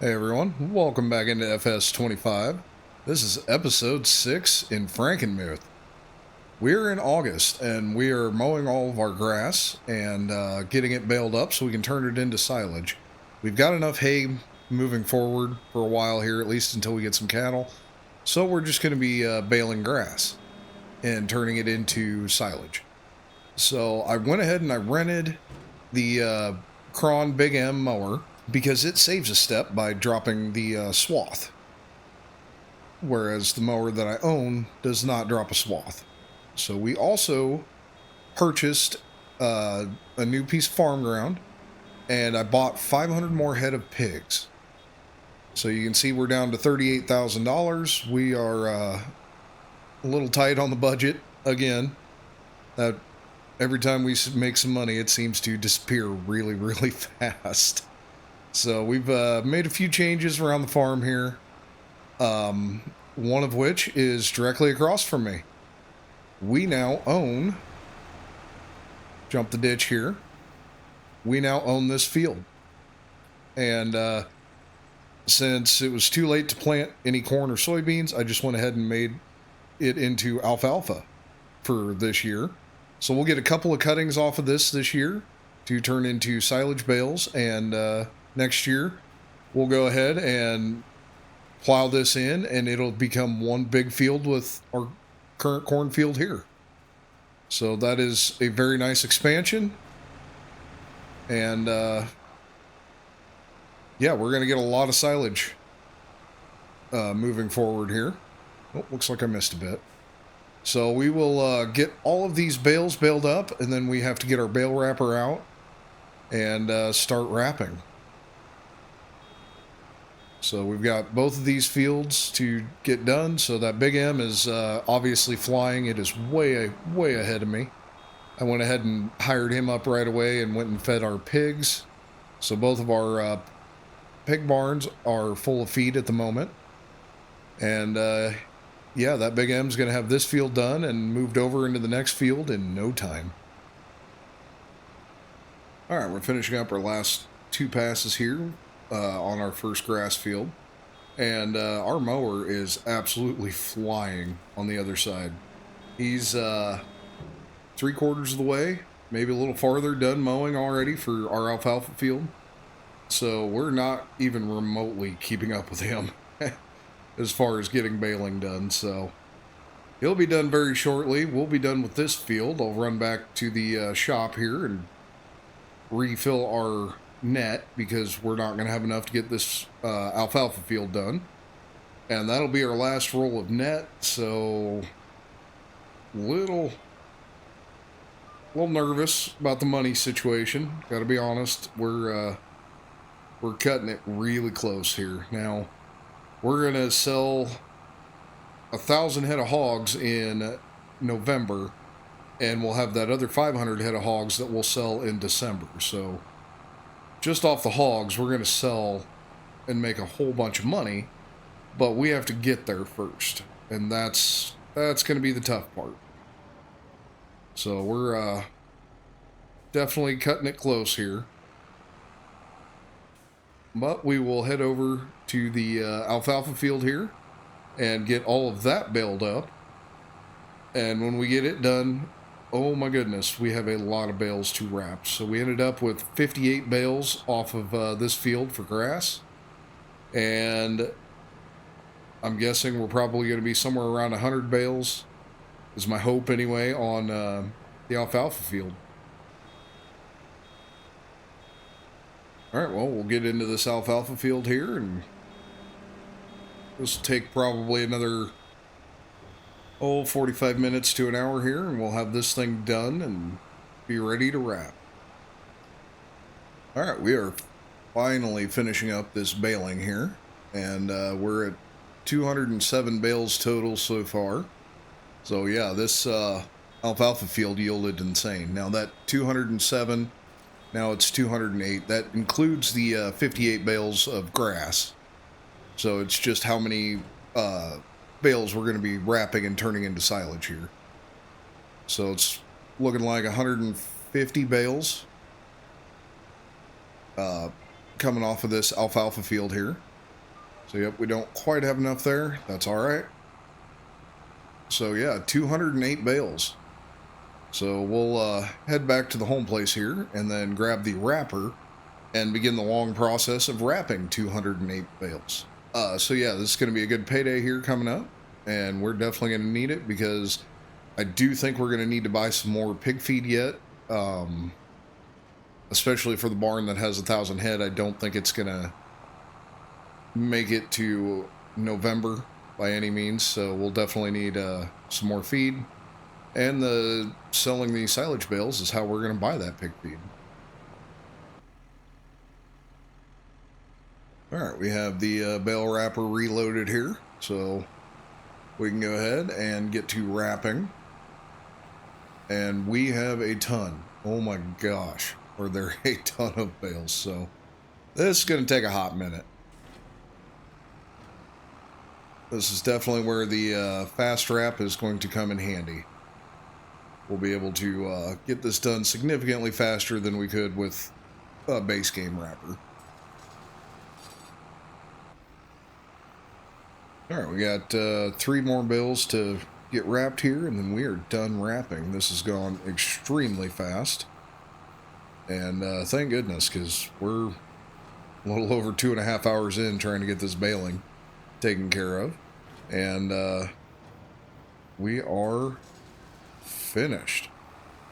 Hey everyone, welcome back into FS25. This is episode 6 in Frankenmuth. We're in August and we are mowing all of our grass and getting it baled up so we can turn it into silage. We've got enough hay moving forward for a while here, at least until we get some cattle. So we're just going to be baling grass and turning it into silage. So I went ahead and I rented the Cron Big M mower because it saves a step by dropping the swath, whereas the mower that I own does not drop a swath. So we also purchased a new piece of farm ground, and I bought 500 more head of pigs. So you can see we're down to $38,000. We are a little tight on the budget again. That every time we make some money, it seems to disappear really, really fast. So we've made a few changes around the farm here. One of which is directly across from me. We now own, jump the ditch here, we now own this field. And since it was too late to plant any corn or soybeans, I just went ahead and made it into alfalfa for this year. So we'll get a couple of cuttings off of this year to turn into silage bales, and next year we'll go ahead and plow this in and it'll become one big field with our current cornfield here. So that is a very nice expansion. And yeah, we're going to get a lot of silage moving forward here. Oh, looks like I missed a bit. So we will get all of these bales baled up, and then we have to get our bale wrapper out and start wrapping. So we've got both of these fields to get done. So that Big M is obviously flying. It is way, way ahead of me. I went ahead and hired him up right away and went and fed our pigs. So both of our pig barns are full of feed at the moment. And yeah, that Big M's going to have this field done and moved over into the next field in no time. All right, we're finishing up our last two passes here on our first grass field. And our mower is absolutely flying on the other side. He's 3/4 of the way, maybe a little farther, done mowing already for our alfalfa field. So we're not even remotely keeping up with him as far as getting baling done. So he'll be done very shortly. We'll be done with this field. I'll run back to the shop here and refill our net because we're not going to have enough to get this alfalfa field done. And that'll be our last roll of net. So little nervous about the money situation. Got to be honest. We're cutting it really close here. Now we're gonna sell 1,000 head of hogs in November, and we'll have that other 500 head of hogs that we'll sell in December. So just off the hogs, we're gonna sell and make a whole bunch of money, but we have to get there first, and that's gonna be the tough part. So we're definitely cutting it close here. But we will head over to the alfalfa field here and get all of that baled up. And when we get it done, oh my goodness, we have a lot of bales to wrap. So we ended up with 58 bales off of this field for grass. And I'm guessing we're probably going to be somewhere around 100 bales, is my hope anyway, on the alfalfa field. All right, well, we'll get into this alfalfa field here, and this will take probably another 45 minutes to an hour here, and we'll have this thing done and be ready to wrap. All right, we are finally finishing up this baling here, and we're at 207 bales total so far. So yeah, this alfalfa field yielded insane. Now that 207, now it's 208. That includes the 58 bales of grass. So it's just how many bales we're going to be wrapping and turning into silage here. So it's looking like 150 bales coming off of this alfalfa field here. So yep, we don't quite have enough there. That's all right. So yeah, 208 bales. So we'll head back to the home place here and then grab the wrapper and begin the long process of wrapping 208 bales. So yeah, this is going to be a good payday here coming up, and we're definitely going to need it because I do think we're going to need to buy some more pig feed yet, especially for the barn that has 1,000 head. I don't think it's going to make it to November by any means, so we'll definitely need some more feed. And selling the silage bales is how we're going to buy that pig feed. Alright, we have the bale wrapper reloaded here, so we can go ahead and get to wrapping. And we have a ton. Oh my gosh, are there a ton of bales, so this is going to take a hot minute. This is definitely where the fast wrap is going to come in handy. We'll be able to get this done significantly faster than we could with a base game wrapper. Alright, we got 3 more bales to get wrapped here, and then we are done wrapping. This has gone extremely fast. And thank goodness, because we're a little over 2.5 hours in trying to get this baling taken care of. And we are finished.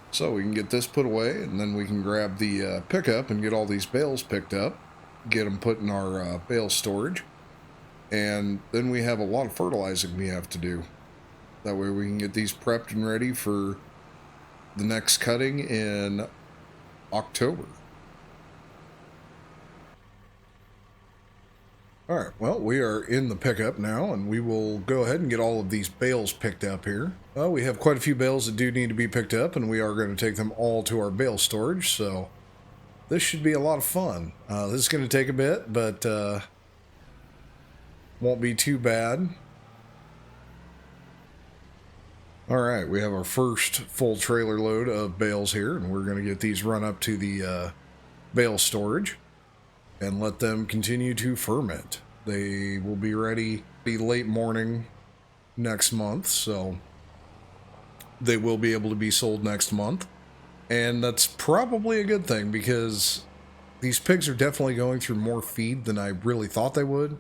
So we can get this put away, and then we can grab the pickup and get all these bales picked up, get them put in our bale storage. And then we have a lot of fertilizing we have to do. That way we can get these prepped and ready for the next cutting in October. Alright, well, we are in the pickup now, and we will go ahead and get all of these bales picked up here. Well, we have quite a few bales that do need to be picked up, and we are going to take them all to our bale storage, so this should be a lot of fun. This is going to take a bit, but won't be too bad. Alright, we have our first full trailer load of bales here, and we're going to get these run up to the bale storage and let them continue to ferment. They will be ready late morning next month, so they will be able to be sold next month. And that's probably a good thing, because these pigs are definitely going through more feed than I really thought they would.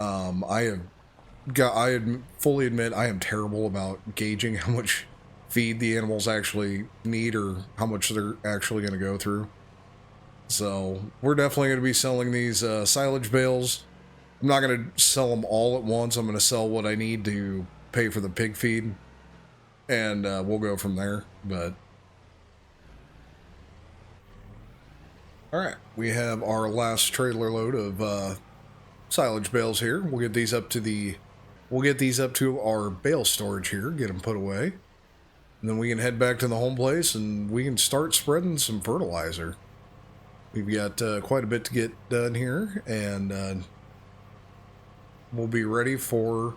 I fully admit I am terrible about gauging how much feed the animals actually need or how much they're actually going to go through. So we're definitely going to be selling these silage bales. I'm not going to sell them all at once. I'm going to sell what I need to pay for the pig feed, and we'll go from there. But all right, we have our last trailer load of silage bales here. We'll get these up to our bale storage here, get them put away, and then we can head back to the home place and we can start spreading some fertilizer. We've got quite a bit to get done here, and we'll be ready for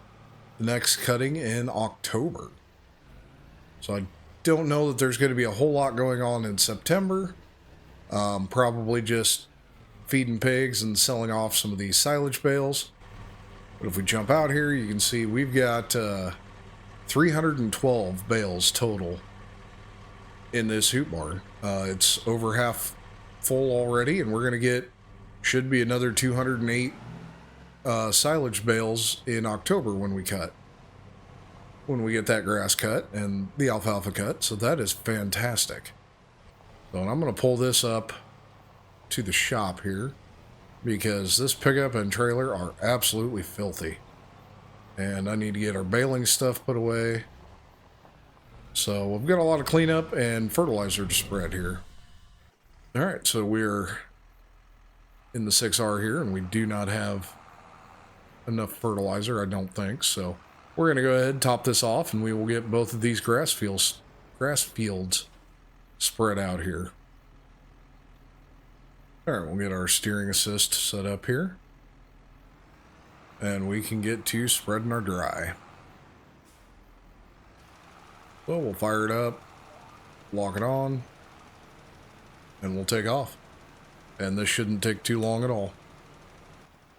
the next cutting in October. So I don't know that there's going to be a whole lot going on in September. Probably just feeding pigs and selling off some of these silage bales. But if we jump out here, you can see we've got 312 bales total in this hoop barn. It's over half full already, and we're going to should be another 208 silage bales in October when we get that grass cut and the alfalfa cut. So that is fantastic. So I'm going to pull this up to the shop here, because this pickup and trailer are absolutely filthy, and I need to get our baling stuff put away. So we've got a lot of cleanup and fertilizer to spread here. Alright, so we're in the 6R here, and we do not have enough fertilizer, I don't think. So we're going to go ahead and top this off, and we will get both of these grass fields spread out here. Alright, we'll get our steering assist set up here, and we can get to spreading our dry. So we'll fire it up, lock it on, and we'll take off. and this shouldn't take too long at all.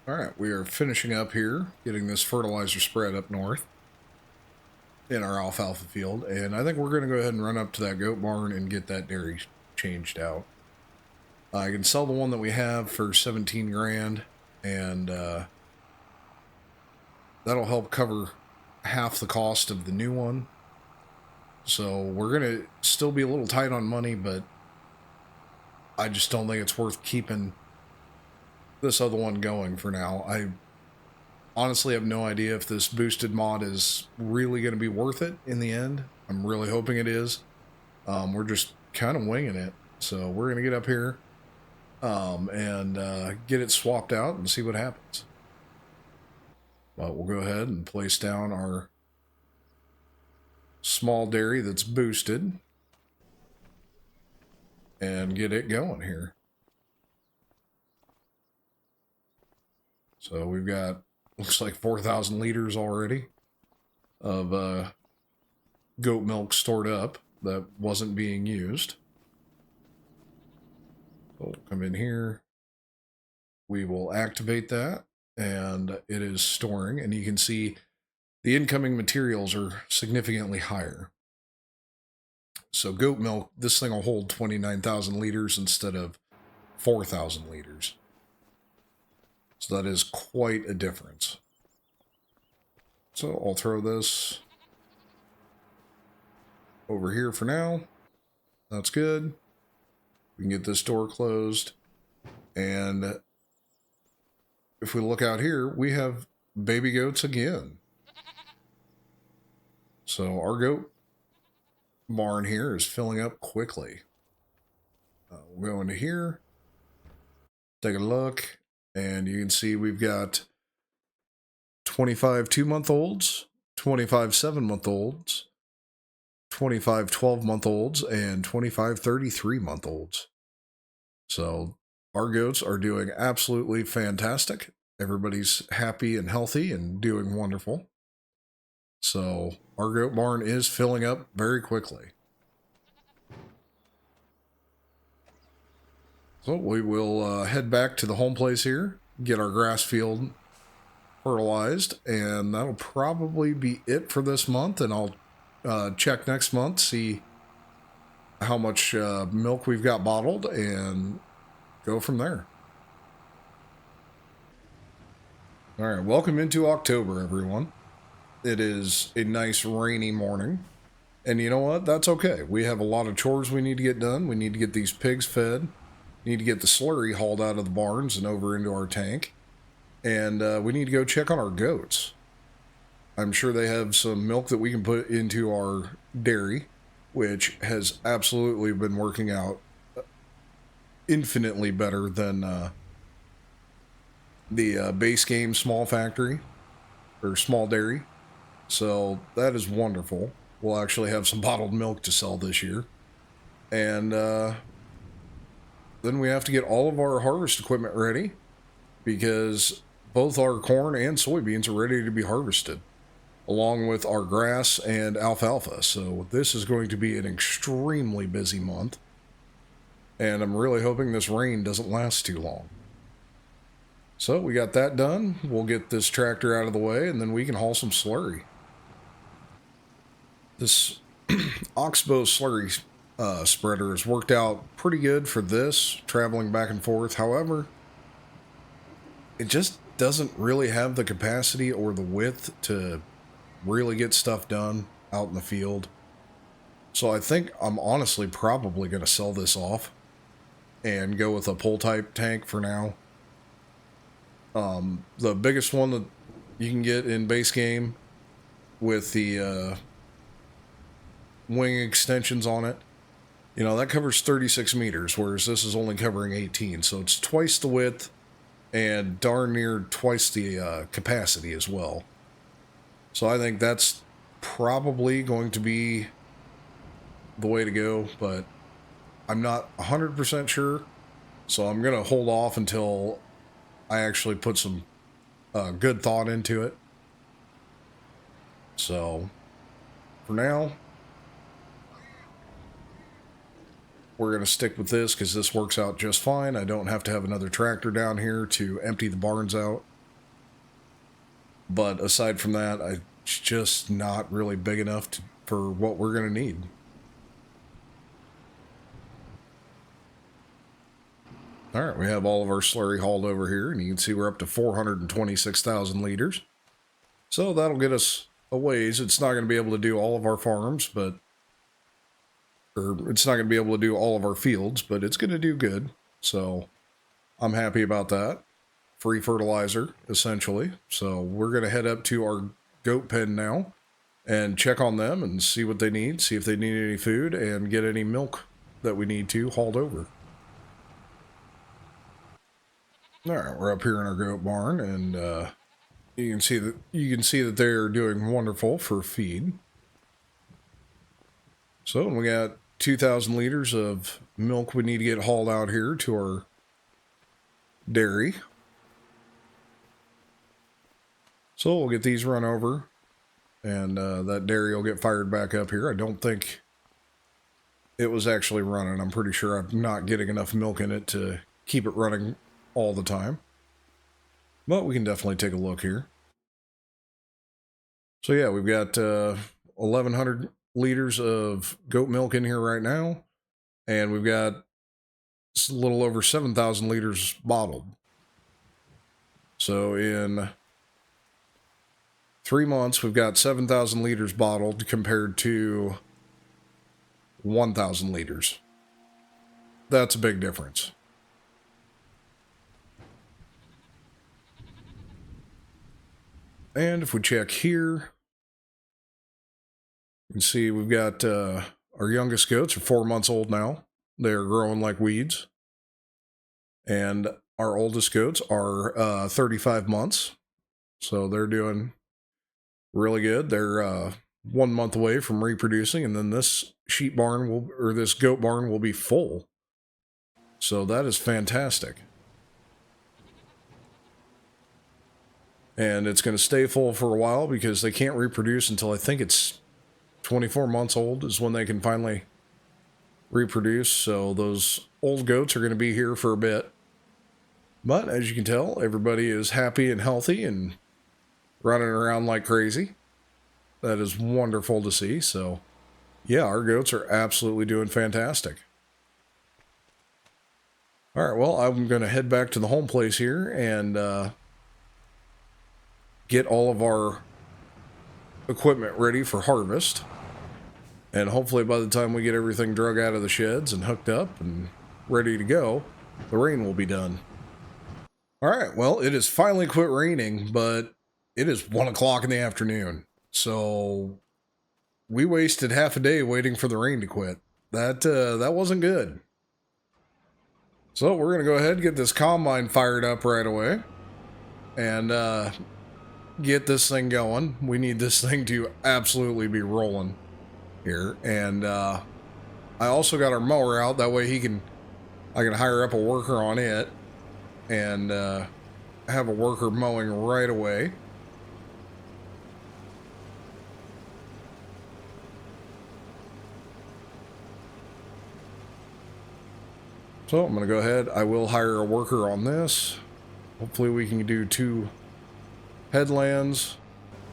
Alright, we are finishing up here, getting this fertilizer spread up north in our alfalfa field, and I think we're going to go ahead and run up to that goat barn and get that dairy changed out. I can sell the one that we have for 17 grand, and that'll help cover half the cost of the new one. So we're going to still be a little tight on money, but I just don't think it's worth keeping this other one going for now. I honestly have no idea if this boosted mod is really going to be worth it in the end. I'm really hoping it is. We're just kind of winging it. So we're going to get up here and get it swapped out and see what happens. But we'll go ahead and place down our small dairy that's boosted and get it going here. So we've got, looks like 4,000 liters already of goat milk stored up that wasn't being used. So we'll come in here. We will activate that, and it is storing, and you can see the incoming materials are significantly higher. So goat milk, this thing will hold 29,000 liters instead of 4,000 liters. So that is quite a difference. So I'll throw this over here for now. That's good. We can get this door closed. And if we look out here, we have baby goats again. So our goat barn here is filling up quickly. We'll go into here, take a look, and you can see we've got 25 2-month-olds, 25 7-month-olds, 25 12-month-olds, and 25 33-month-olds. So our goats are doing absolutely fantastic. Everybody's happy and healthy and doing wonderful. So our goat barn is filling up very quickly. So we will head back to the home place here, get our grass field fertilized, and that'll probably be it for this month. And I'll check next month, see how much milk we've got bottled, and go from there. All right, welcome into October, everyone. It is a nice rainy morning, and you know what? That's okay. We have a lot of chores we need to get done. We need to get these pigs fed. Need to get the slurry hauled out of the barns and over into our tank. And we need to go check on our goats. I'm sure they have some milk that we can put into our dairy, which has absolutely been working out infinitely better than the base game small factory, or small dairy. So that is wonderful. We'll actually have some bottled milk to sell this year. And then we have to get all of our harvest equipment ready, because both our corn and soybeans are ready to be harvested, along with our grass and alfalfa. So this is going to be an extremely busy month, and I'm really hoping this rain doesn't last too long. So we got that done. We'll get this tractor out of the way, and then we can haul some slurry. This Oxbow slurry spreader has worked out pretty good for this, traveling back and forth. However, it just doesn't really have the capacity or the width to really get stuff done out in the field. So I think I'm honestly probably going to sell this off and go with a pull type tank for now. The biggest one that you can get in base game with the wing extensions on it, you know, that covers 36 meters, whereas this is only covering 18. So it's twice the width and darn near twice the capacity as well. So I think that's probably going to be the way to go, but I'm not 100% sure. So I'm going to hold off until I actually put some good thought into it. So for now, we're going to stick with this because this works out just fine. I don't have to have another tractor down here to empty the barns out. But aside from that, it's just not really big enough for what we're going to need. All right, we have all of our slurry hauled over here, and you can see we're up to 426,000 liters. So that'll get us a ways. It's not going to be able to do all of our farms, or it's not going to be able to do all of our fields, but it's going to do good. So I'm happy about that. Free fertilizer, essentially. So we're going to head up to our goat pen now and check on them and see what they need, see if they need any food, and get any milk that we need to hauled over. All right, we're up here in our goat barn, and you can see that they're doing wonderful for feed. So we got 2,000 liters of milk we need to get hauled out here to our dairy. So we'll get these run over, and that dairy will get fired back up here. I don't think it was actually running. I'm pretty sure I'm not getting enough milk in it to keep it running all the time. But we can definitely take a look here. So yeah, we've got 1,100 liters of goat milk in here right now, and we've got a little over 7,000 liters bottled. So in 3 months, we've got 7,000 liters bottled compared to 1,000 liters. That's a big difference. And if we check here, you can see we've got our youngest goats are 4 months old now. They're growing like weeds. And our oldest goats are 35 months. So they're doing really good. They're 1 month away from reproducing, and then this this goat barn will be full. So that is fantastic. And it's going to stay full for a while because they can't reproduce until I think it's 24 months old is when they can finally reproduce. So those old goats are going to be here for a bit. But as you can tell, everybody is happy and healthy and running around like crazy. That is wonderful to see. So yeah, our goats are absolutely doing fantastic. All right, well, I'm going to head back to the home place here and get all of our equipment ready for harvest. And hopefully by the time we get everything drug out of the sheds and hooked up and ready to go, the rain will be done. All right, well, it has finally quit raining, but it is 1 o'clock in the afternoon. So we wasted half a day waiting for the rain to quit. That wasn't good. So we're going to go ahead and get this combine fired up right away and get this thing going. We need this thing to absolutely be rolling here. And I also got our mower out. That way I can hire up a worker on it and have a worker mowing right away. So I'm going to go ahead. I will hire a worker on this. Hopefully we can do 2 headlands.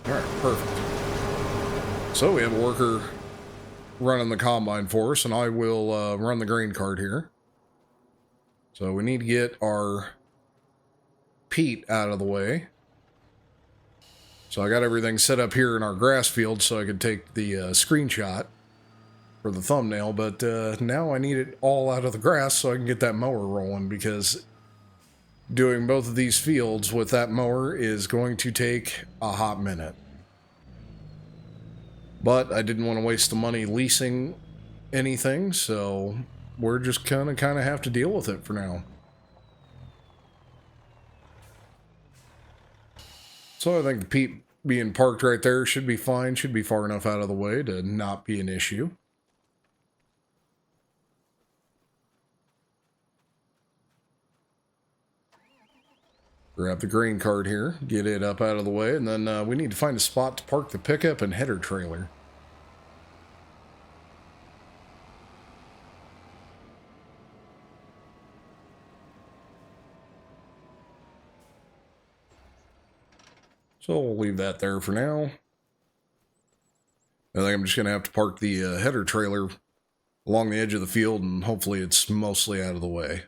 All right, perfect. So we have a worker running the combine for us, and I will run the grain cart here. So we need to get our peat out of the way. So I got everything set up here in our grass field so I could take the screenshot for the thumbnail, but now I need it all out of the grass so I can get that mower rolling, because doing both of these fields with that mower is going to take a hot minute. But I didn't want to waste the money leasing anything, so we're just kind of have to deal with it for now. So I think the peat being parked right there should be fine, should be far enough out of the way to not be an issue. Grab the grain cart here, get it up out of the way, and then we need to find a spot to park the pickup and header trailer. So we'll leave that there for now. I think I'm just going to have to park the header trailer along the edge of the field, and hopefully it's mostly out of the way.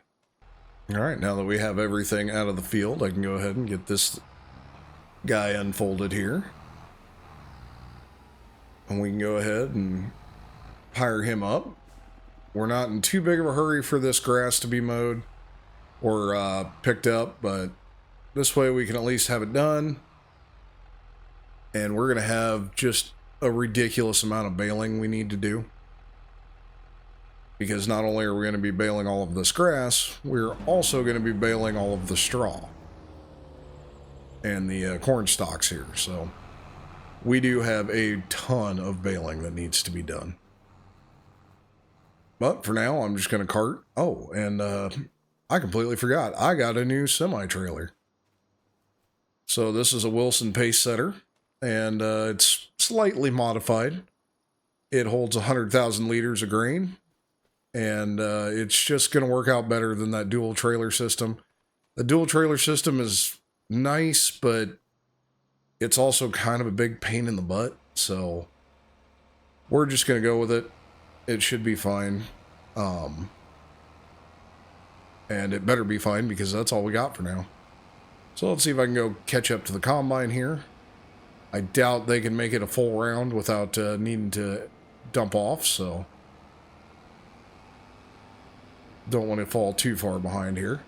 Alright, now that we have everything out of the field, I can go ahead and get this guy unfolded here. And we can go ahead and hire him up. We're not in too big of a hurry for this grass to be mowed or picked up, but this way we can at least have it done. And we're going to have just a ridiculous amount of baling we need to do. Because not only are we going to be baling all of this grass, we're also going to be baling all of the straw and the corn stalks here. So we do have a ton of baling that needs to be done. But for now, I'm just going to cart. Oh, and I completely forgot. I got a new semi-trailer. So this is a Wilson pace setter, and it's slightly modified. It holds 100,000 liters of grain, and it's just going to work out better than that dual trailer system. The dual trailer system is nice, but it's also kind of a big pain in the butt, so we're just going to go with it. It should be fine. And it better be fine because that's all we got for now. So let's see if I can go catch up to the combine here. I doubt they can make it a full round without needing to dump off, so don't want to fall too far behind here.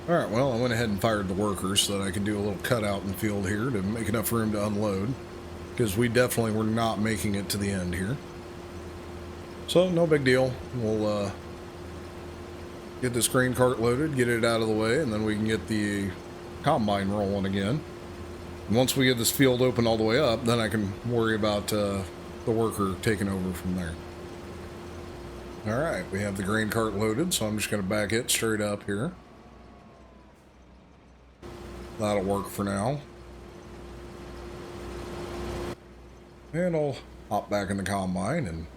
Alright, well, I went ahead and fired the workers so that I could do a little cutout in the field here to make enough room to unload. Because we definitely were not making it to the end here. So, no big deal. We'll get this grain cart loaded, get it out of the way, and then we can get the combine rolling again. And once we get this field open all the way up, then I can worry about the worker taking over from there. Alright, we have the grain cart loaded, so I'm just going to back it straight up here. That'll work for now. And I'll hop back in the combine and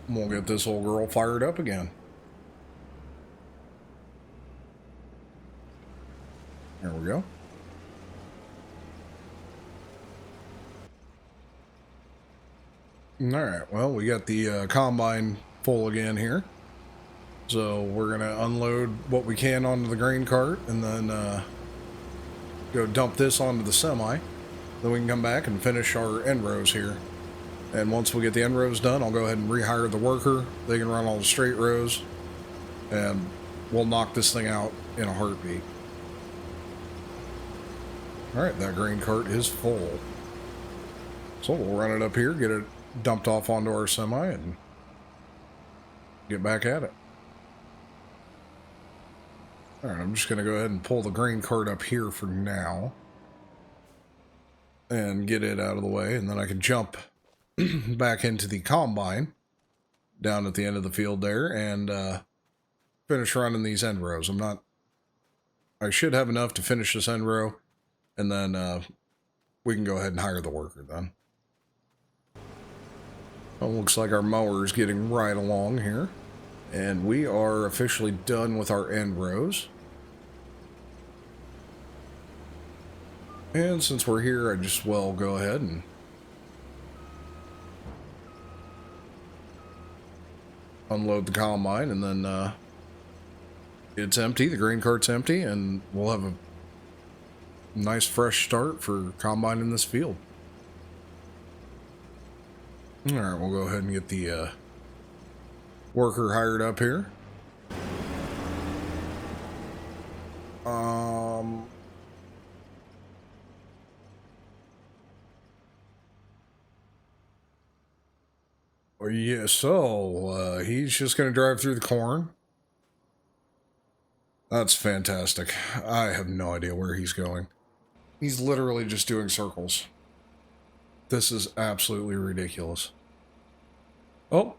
we'll get this old girl fired up again. There we go. Alright, well, we got the combine full again here. So we're going to unload what we can onto the grain cart and then go dump this onto the semi. Then we can come back and finish our end rows here. And once we get the end rows done, I'll go ahead and rehire the worker. They can run all the straight rows. And we'll knock this thing out in a heartbeat. Alright, that grain cart is full. So we'll run it up here, get it dumped off onto our semi, and get back at it. Alright, I'm just going to go ahead and pull the grain cart up here for now. And get it out of the way, and then I can jump back into the combine down at the end of the field there and finish running these end rows. I should have enough to finish this end row, and then we can go ahead and hire the worker then. Well, looks like our mower is getting right along here. And we are officially done with our end rows. And since we're here, I just well go ahead and unload the combine, and then it's empty, the grain cart's empty, and we'll have a nice fresh start for combining this field. Alright, we'll go ahead and get the worker hired up here. Yeah, so he's just gonna drive through the corn. That's fantastic. I have no idea where he's going. He's literally just doing circles. This is absolutely ridiculous. Oh.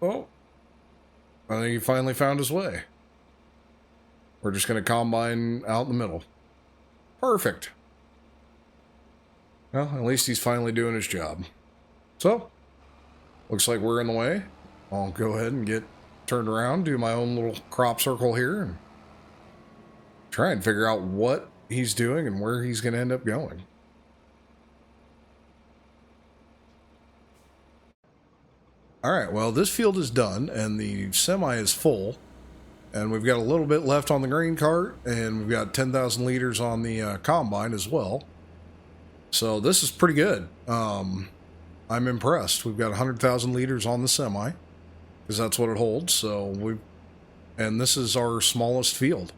I think he finally found his way. We're just going to combine out in the middle. Perfect. Well, at least he's finally doing his job. So, looks like we're in the way. I'll go ahead and get turn around, do my own little crop circle here, and try and figure out what he's doing and where he's going to end up going. All right, well, this field is done, and the semi is full, and we've got a little bit left on the grain cart, and we've got 10,000 liters on the combine as well. So this is pretty good. I'm impressed. We've got 100,000 liters on the semi, because that's what it holds. And this is our smallest field.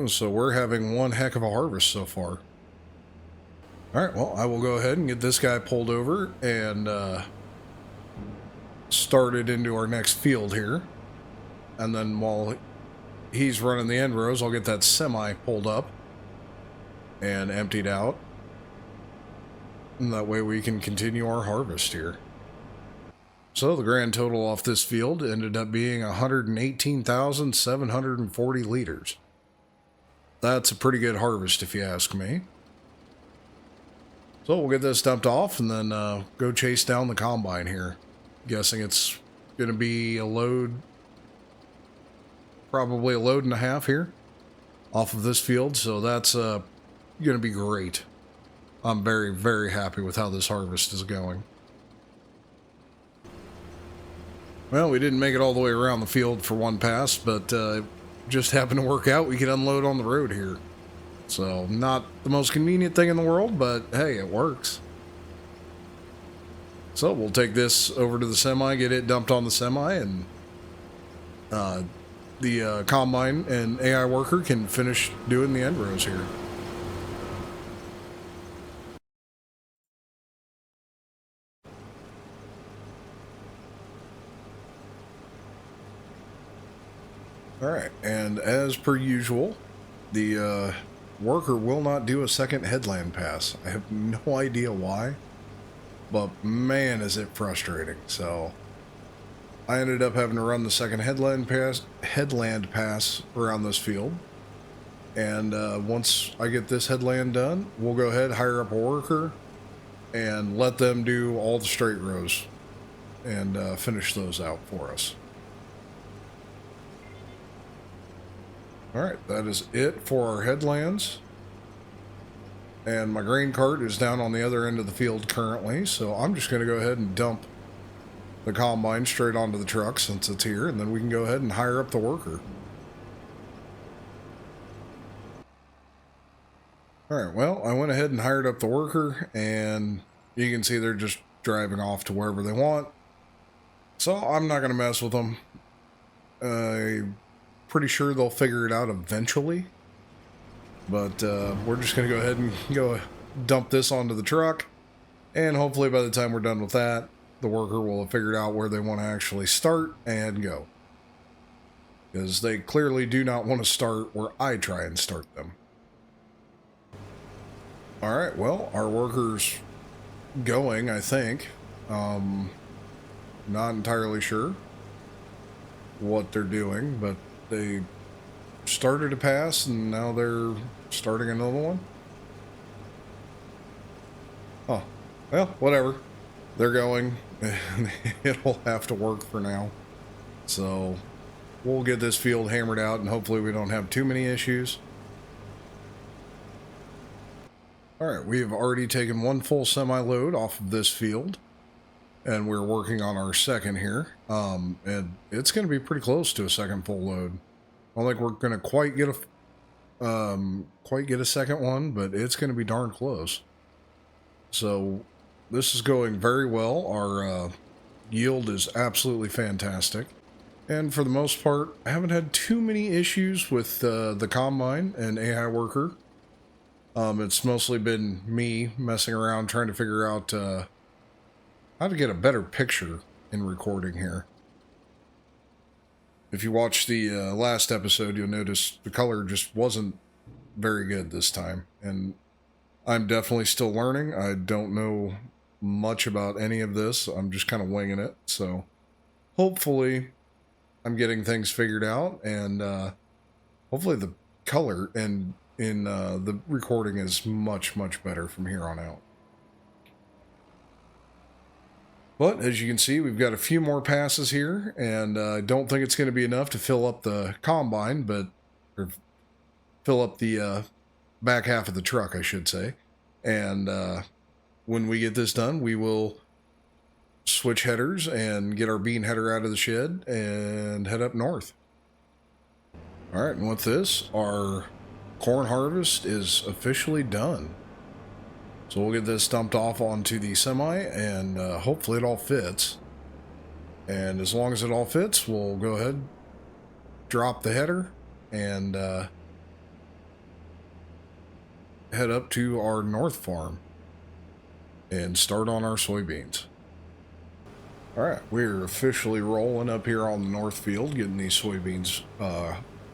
So we're having one heck of a harvest so far. All right, well, I will go ahead and get this guy pulled over and started into our next field here. And then while he's running the end rows, I'll get that semi pulled up and emptied out. And that way we can continue our harvest here. So the grand total off this field ended up being 118,740 liters. That's a pretty good harvest if you ask me. So we'll get this dumped off and then go chase down the combine here. Guessing it's going to be a load, probably a load and a half here off of this field. So that's going to be great. I'm very, very happy with how this harvest is going. Well, we didn't make it all the way around the field for one pass, but just happened to work out. We could unload on the road here. So, not the most convenient thing in the world, but hey, it works. So, we'll take this over to the semi, get it dumped on the semi, and the combine and AI worker can finish doing the end rows here. Alright, and as per usual, the worker will not do a second headland pass. I have no idea why, but man is it frustrating. So I ended up having to run the second headland pass around this field. And once I get this headland done, we'll go ahead, hire up a worker, and let them do all the straight rows and finish those out for us. Alright, that is it for our headlands. And my grain cart is down on the other end of the field currently, so I'm just going to go ahead and dump the combine straight onto the truck since it's here, and then we can go ahead and hire up the worker. Alright, well, I went ahead and hired up the worker, and you can see they're just driving off to wherever they want. So I'm not going to mess with them. Pretty sure they'll figure it out eventually, but we're just going to go ahead and go dump this onto the truck, and hopefully by the time we're done with that, the worker will have figured out where they want to actually start and go, because they clearly do not want to start where I try and start them. Alright, well, our worker's going, I think. Not entirely sure what they're doing, but they started a pass and now they're starting another one. Oh, well, whatever. They're going. It'll have to work for now. So we'll get this field hammered out and hopefully we don't have too many issues. Alright, we have already taken one full semi-load off of this field. And we're working on our second here. And it's going to be pretty close to a second full load. I don't think we're going to quite get a second one, but it's going to be darn close. So this is going very well. Our yield is absolutely fantastic. And for the most part, I haven't had too many issues with the combine and AI worker. It's mostly been me messing around trying to figure out how to get a better picture in recording here. If you watch the last episode, you'll notice the color just wasn't very good this time. And I'm definitely still learning. I don't know much about any of this. I'm just kind of winging it. So hopefully I'm getting things figured out. And hopefully the color in the recording is much, much better from here on out. But as you can see, we've got a few more passes here, and I don't think it's going to be enough to fill up the combine, or fill up the back half of the truck, I should say. And when we get this done, we will switch headers and get our bean header out of the shed and head up north. All right, and with this, our corn harvest is officially done. So we'll get this dumped off onto the semi, and hopefully it all fits. And as long as it all fits, we'll go ahead, drop the header, and head up to our north farm and start on our soybeans. All right, we're officially rolling up here on the north field, getting these soybeans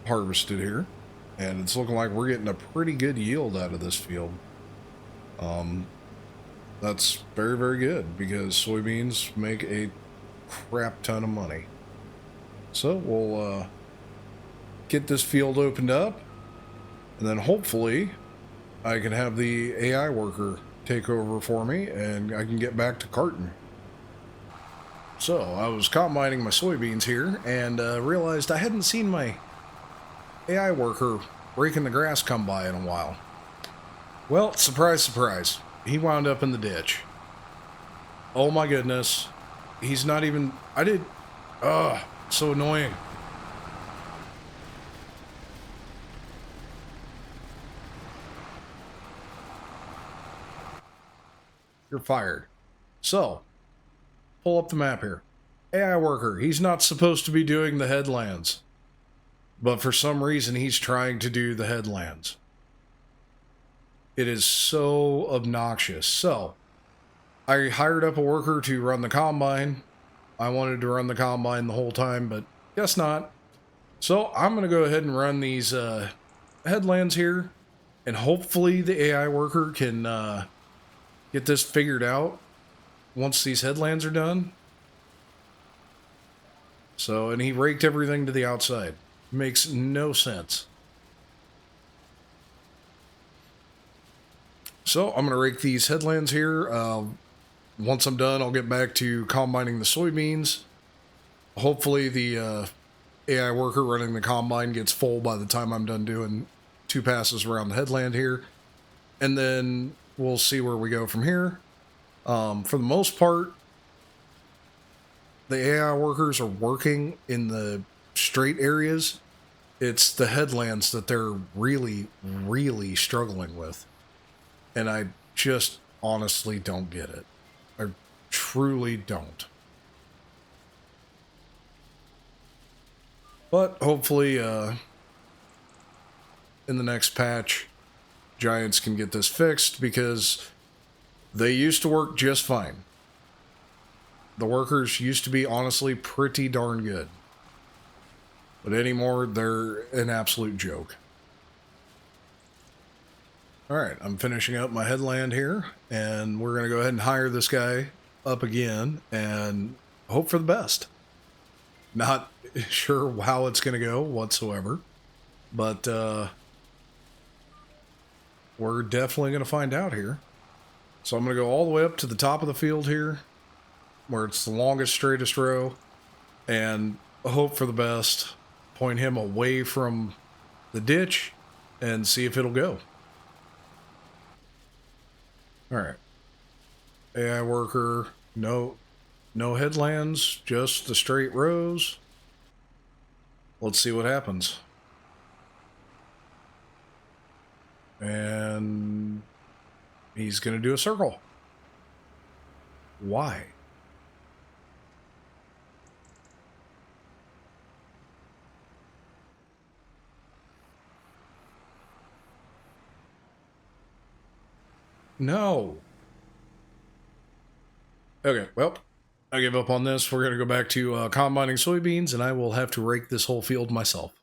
harvested here. And it's looking like we're getting a pretty good yield out of this field. That's very, very good because soybeans make a crap ton of money. So we'll get this field opened up, and then hopefully I can have the AI worker take over for me and I can get back to carting. So I was combining my soybeans here and realized I hadn't seen my AI worker raking the grass come by in a while. Well, surprise, surprise. He wound up in the ditch. Oh my goodness. He's not even... so annoying. You're fired. So, pull up the map here. AI worker, he's not supposed to be doing the headlands. But for some reason, he's trying to do the headlands. It is so obnoxious. So, I hired up a worker to run the combine. I wanted to run the combine the whole time, but guess not. So, I'm going to go ahead and run these headlands here. And hopefully the AI worker can get this figured out once these headlands are done. So, and he raked everything to the outside. Makes no sense. So I'm going to rake these headlands here. Once I'm done, I'll get back to combining the soybeans. Hopefully the AI worker running the combine gets full by the time I'm done doing 2 passes around the headland here. And then we'll see where we go from here. For the most part, the AI workers are working in the straight areas. It's the headlands that they're really, really struggling with. And I just honestly don't get it. I truly don't. But hopefully, in the next patch, Giants can get this fixed because they used to work just fine. The workers used to be honestly pretty darn good. But anymore, they're an absolute joke. Alright, I'm finishing up my headland here, and we're going to go ahead and hire this guy up again and hope for the best. Not sure how it's going to go whatsoever, but we're definitely going to find out here. So I'm going to go all the way up to the top of the field here, where it's the longest, straightest row, and hope for the best. Point him away from the ditch and see if it'll go. Alright. AI worker, no headlands, just the straight rows. Let's see what happens. And he's going to do a circle. Why? No. Okay, well, I give up on this. We're going to go back to combining soybeans, and I will have to rake this whole field myself.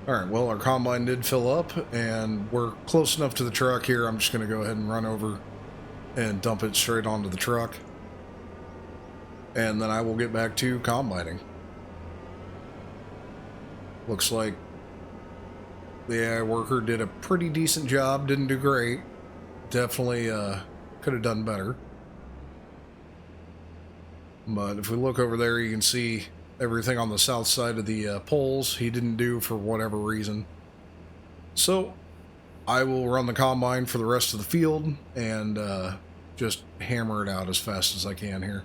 Alright, well, our combine did fill up, and we're close enough to the truck here. I'm just going to go ahead and run over and dump it straight onto the truck. And then I will get back to combining. Looks like the AI worker did a pretty decent job. Didn't do great. Definitely could have done better. But if we look over there, you can see everything on the south side of the poles he didn't do for whatever reason. So I will run the combine for the rest of the field and just hammer it out as fast as I can here.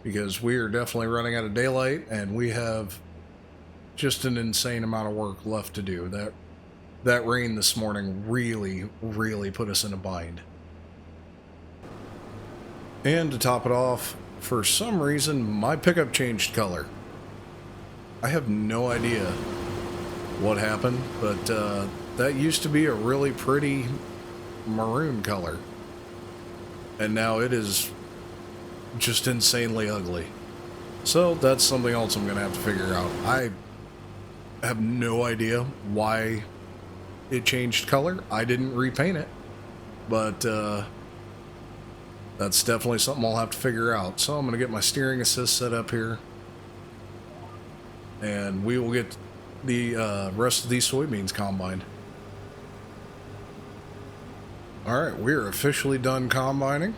Because we are definitely running out of daylight and we have just an insane amount of work left to do. That rain this morning really put us in a bind. And to top it off, for some reason, my pickup changed color. I have no idea what happened, but that used to be a really pretty maroon color. And now it is just insanely ugly. So that's something else I'm going to have to figure out. I have no idea why it changed color. I didn't repaint it, but that's definitely something I'll have to figure out. So I'm going to get my steering assist set up here, and we will get the rest of these soybeans combined. Alright, we're officially done combining.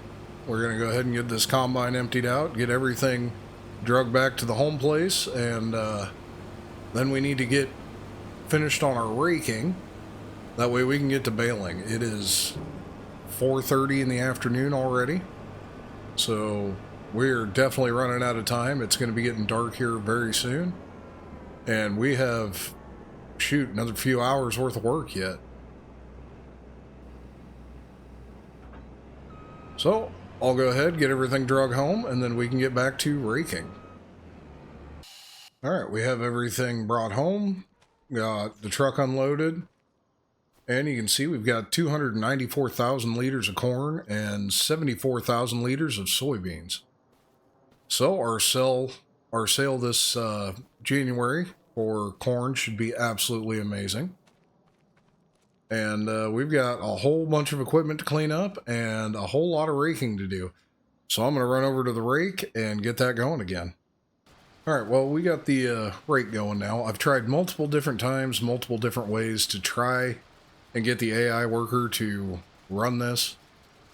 We're going to go ahead and get this combine emptied out, get everything drug back to the home place, and then we need to get finished on our raking. That way we can get to baling. It is 4:30 in the afternoon already, so we're definitely running out of time. It's going to be getting dark here very soon, and we have, shoot, another few hours worth of work yet. So I'll go ahead, get everything drug home, and then we can get back to raking. Alright, we have everything brought home, got the truck unloaded, and you can see we've got 294,000 liters of corn and 74,000 liters of soybeans. So our sale this January for corn should be absolutely amazing. And we've got a whole bunch of equipment to clean up and a whole lot of raking to do. So I'm going to run over to the rake and get that going again. Alright, well, we got the rake going now. I've tried multiple different times, multiple different ways to try and get the AI worker to run this,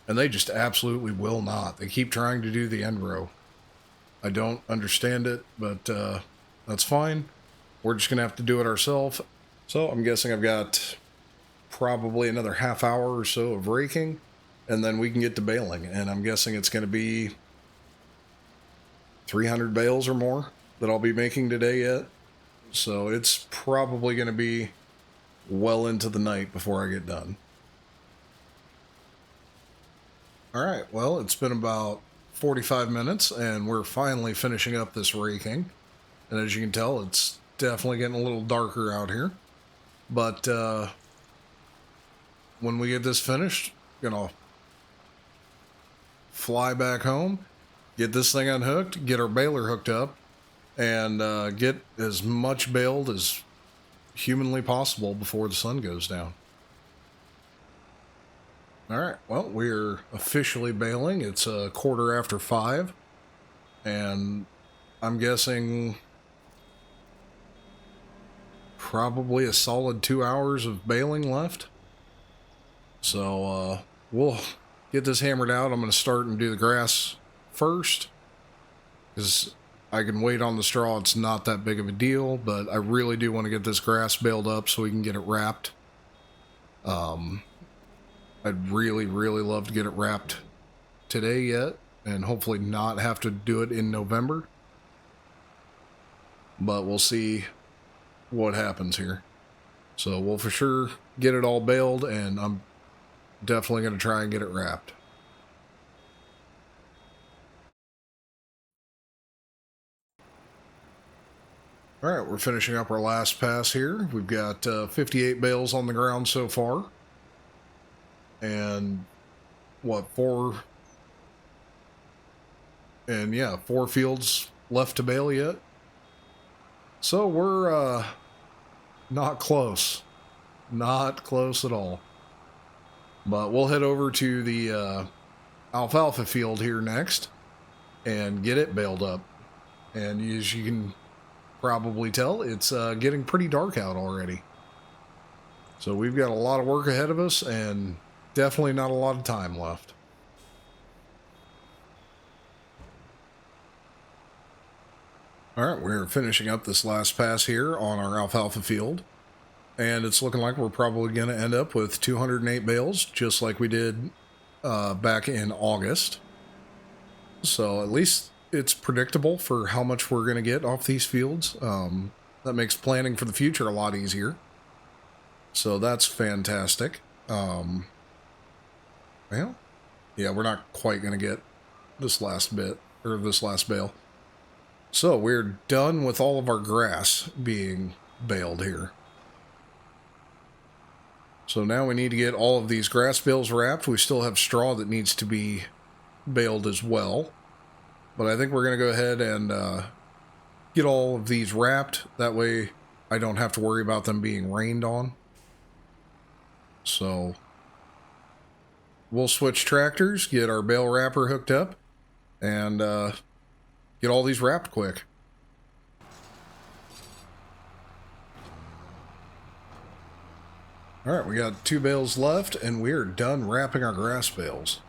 and they just absolutely will not. They keep trying to do the end row. I don't understand it, but that's fine. We're just going to have to do it ourselves. So I'm guessing I've got probably another half hour or so of raking, and then we can get to baling. And I'm guessing it's going to be 300 bales or more that I'll be making today yet. So it's probably going to be well into the night before I get done. Alright, well, it's been about 45 minutes and we're finally finishing up this raking. And as you can tell, it's definitely getting a little darker out here. But when we get this finished, gonna fly back home, get this thing unhooked, get our baler hooked up, and get as much baled as humanly possible before the sun goes down. Alright, well, we're officially baling. It's 5:15, and I'm guessing probably a solid 2 hours of baling left. So we'll get this hammered out. I'm going to start and do the grass first, because I can wait on the straw. It's not that big of a deal, but I really do want to get this grass baled up so we can get it wrapped. I'd really love to get it wrapped today yet, and hopefully not have to do it in November. But we'll see what happens here. So we'll for sure get it all baled, and I'm definitely going to try and get it wrapped. Alright, we're finishing up our last pass here. We've got 58 bales on the ground so far. And what, four fields left to bale yet. So we're not close. Not close at all. But we'll head over to the alfalfa field here next and get it baled up. And as you can probably tell, it's getting pretty dark out already. So we've got a lot of work ahead of us and definitely not a lot of time left. All right, we're finishing up this last pass here on our alfalfa field, and it's looking like we're probably going to end up with 208 bales, just like we did back in August. So at least it's predictable for how much we're going to get off these fields. That makes planning for the future a lot easier. So that's fantastic. Well, yeah, we're not quite going to get this last bit, or this last bale. So we're done with all of our grass being baled here. So now we need to get all of these grass bales wrapped. We still have straw that needs to be baled as well. But I think we're going to go ahead and get all of these wrapped. That way I don't have to worry about them being rained on. So we'll switch tractors, get our bale wrapper hooked up, and get all these wrapped quick. All right, we got 2 bales left, and we're done wrapping our grass bales.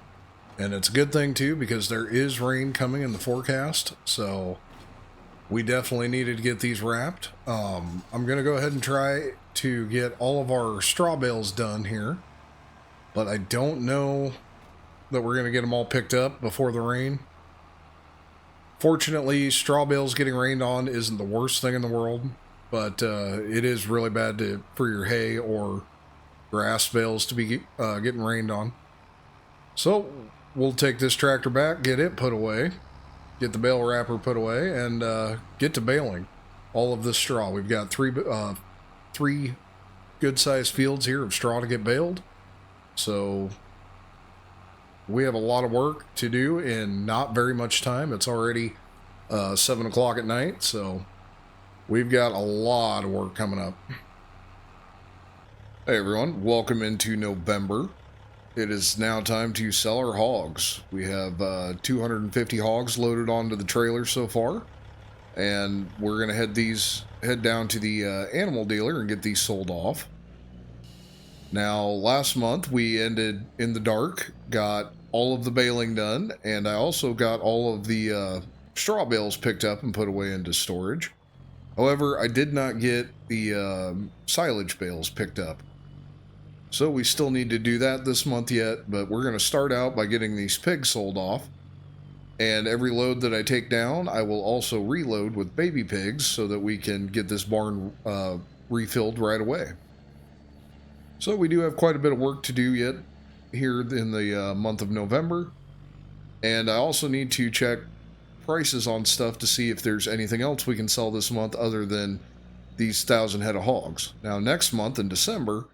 And it's a good thing, too, because there is rain coming in the forecast, so we definitely needed to get these wrapped. I'm going to go ahead and try to get all of our straw bales done here, but I don't know that we're going to get them all picked up before the rain. Fortunately, straw bales getting rained on isn't the worst thing in the world, but it is really bad for your hay or grass bales to be getting rained on. So we'll take this tractor back, get it put away, get the bale wrapper put away, and get to baling all of this straw. We've got three good-sized fields here of straw to get baled. So we have a lot of work to do in not very much time. It's already 7 o'clock at night, so we've got a lot of work coming up. Hey everyone, welcome into November. It is now time to sell our hogs. We have 250 hogs loaded onto the trailer so far, and we're going to head down to the animal dealer and get these sold off. Now, last month we ended in the dark, got all of the baling done, and I also got all of the straw bales picked up and put away into storage. However, I did not get the silage bales picked up. So we still need to do that this month yet, but we're going to start out by getting these pigs sold off. And every load that I take down, I will also reload with baby pigs so that we can get this barn refilled right away. So we do have quite a bit of work to do yet here in the month of November. And I also need to check prices on stuff to see if there's anything else we can sell this month other than these 1,000 head of hogs. Now next month in December,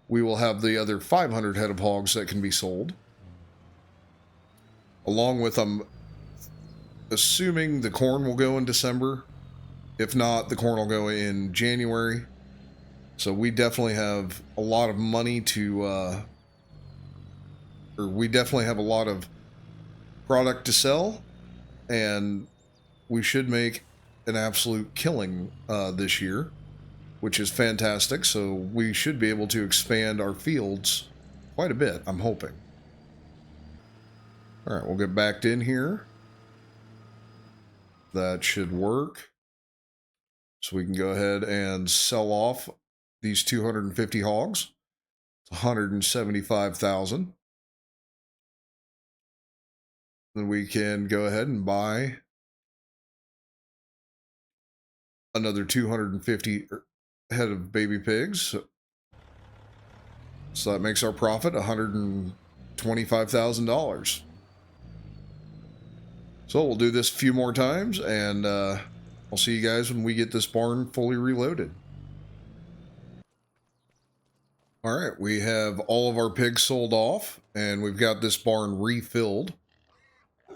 we will have the other 500 head of hogs that can be sold. Along with, I'm assuming the corn will go in December. If not, the corn will go in January. So we definitely have a lot of money to, we definitely have a lot of product to sell. And we should make an absolute killing this year, which is fantastic. So we should be able to expand our fields quite a bit, I'm hoping. All right, we'll get backed in here. That should work. So we can go ahead and sell off these 250 hogs. It's 175,000. Then we can go ahead and buy another 250 head of baby pigs. So that makes our profit $125,000. So we'll do this a few more times, and I'll see you guys when we get this barn fully reloaded. All right, we have all of our pigs sold off, and we've got this barn refilled.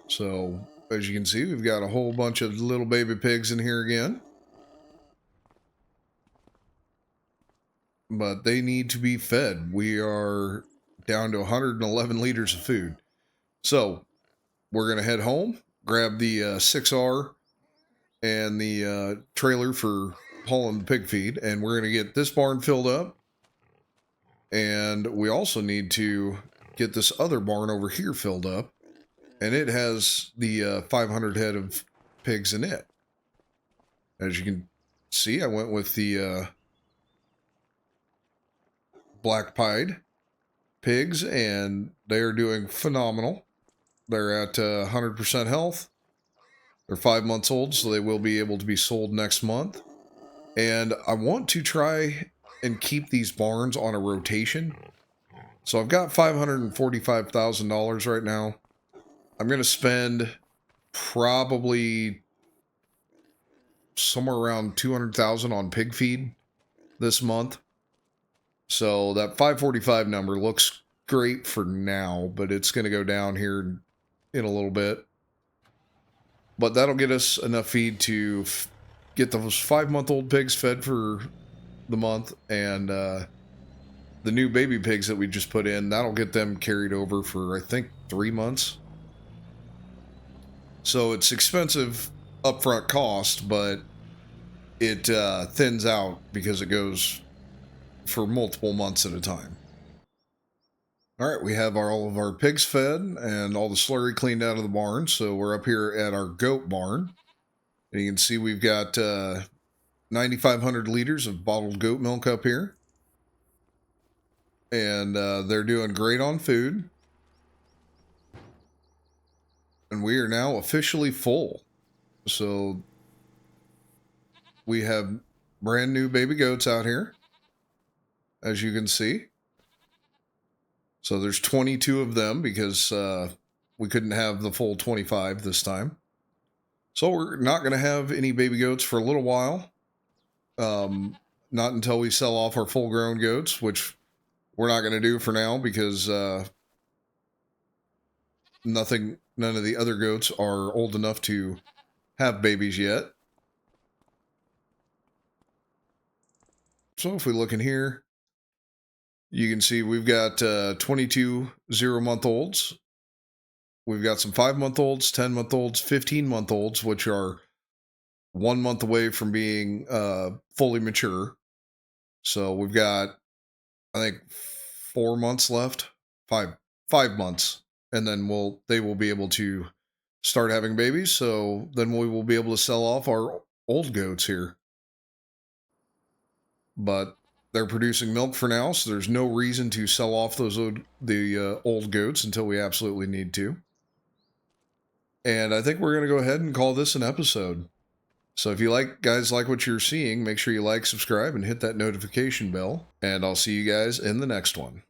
So as you can see, we've got a whole bunch of little baby pigs in here again. But they need to be fed. We are down to 111 liters of food. So we're going to head home, grab the 6R and the trailer for hauling the pig feed, and we're going to get this barn filled up. And we also need to get this other barn over here filled up, and it has the 500 head of pigs in it. As you can see, I went with the black pied pigs, and they're doing phenomenal. They're at 100% health. They're 5 months old, so they will be able to be sold next month. And I want to try and keep these barns on a rotation. So I've got $545,000 right now. I'm going to spend probably somewhere around 200,000 on pig feed this month. So that 545 number looks great for now, but it's going to go down here in a little bit. But that'll get us enough feed to get those 5-month-old pigs fed for the month, and the new baby pigs that we just put in, that'll get them carried over for, I think, 3 months. So it's expensive upfront cost, but it thins out because it goes for multiple months at a time. All right, we have all of our pigs fed and all the slurry cleaned out of the barn. So we're up here at our goat barn. And you can see we've got 9,500 liters of bottled goat milk up here. And they're doing great on food. And we are now officially full. So we have brand new baby goats out here, as you can see. So there's 22 of them because we couldn't have the full 25 this time. So we're not going to have any baby goats for a little while. Not until we sell off our full-grown goats, which we're not going to do for now because none of the other goats are old enough to have babies yet. So if we look in here, you can see we've got 22 0-month-olds. We've got some 5-month-olds, 10-month-olds, 15-month-olds, which are 1 month away from being fully mature. So we've got, I think, 4 months left, 5 months, and then they will be able to start having babies. So then we will be able to sell off our old goats here. But they're producing milk for now, so there's no reason to sell off the old goats until we absolutely need to. And I think we're going to go ahead and call this an episode. So if you guys like what you're seeing, make sure you like, subscribe, and hit that notification bell. And I'll see you guys in the next one.